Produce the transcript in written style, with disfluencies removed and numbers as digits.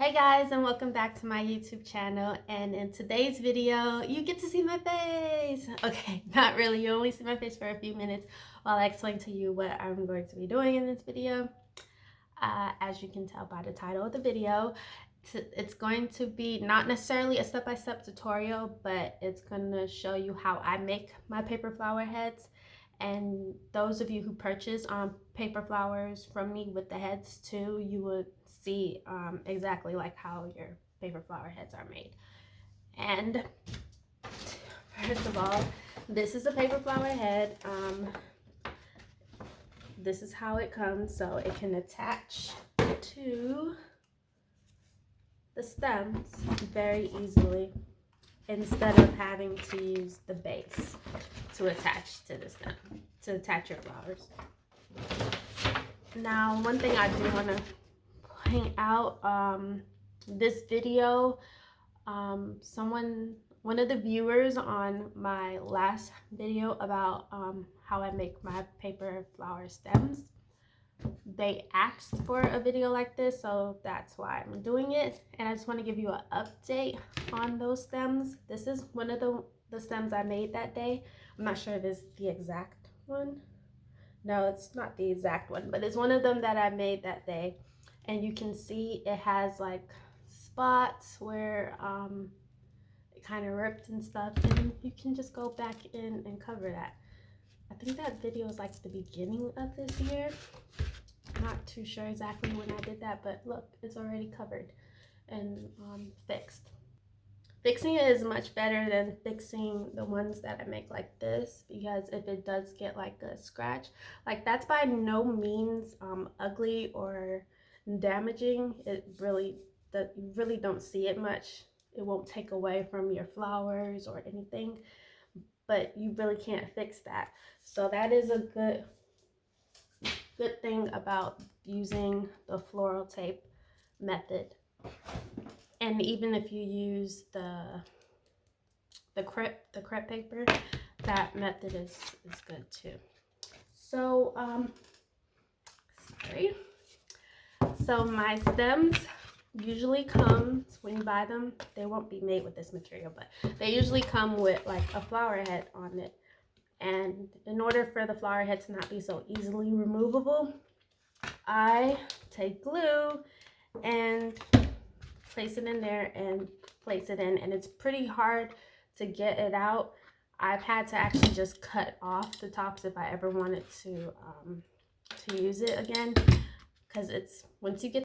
Hey guys, and welcome back to my YouTube channel. And in today's video you get to see my face. Okay, not really, you only see my face for a few minutes while I explain to you what I'm going to be doing in this video. As you can tell by the title of the video, it's going to be not necessarily a step-by-step tutorial, but it's going to show you how I make my paper flower heads. And those of you who purchase paper flowers from me with the heads too, you would see exactly like how your paper flower heads are made. And first of all, this is a paper flower head. This is how it comes, so it can attach to the stems very easily instead of having to use the base to attach to the stem, to attach your flowers. Now, one thing I do want to point out, this video, one of the viewers on my last video about how I make my paper flower stems, they asked for a video like this, so that's why I'm doing it. And I just want to give you an update on those stems. This is one of the stems I made that day. I'm not sure if it's the exact one. No, it's not the exact one, but it's one of them that I made that day. And you can see it has like spots where it kind of ripped and stuff, and you can just go back in and cover that. I think that video is like the beginning of this year. Not too sure exactly when I did that, but look, it's already covered and fixed. Fixing it is much better than fixing the ones that I make like this, because if it does get like a scratch, like that's by no means ugly or damaging. You really don't see it much. It won't take away from your flowers or anything, but you really can't fix that. So that is a good thing about using the floral tape method. And even if you use the crepe paper, that method is good too. So so my stems usually come, when you buy them, they won't be made with this material, but they usually come with like a flower head on it. And in order for the flower head to not be so easily removable, I take glue and place it in there and place it in, and it's pretty hard to get it out. I've had to actually just cut off the tops if I ever wanted to use it again, because it's, once you get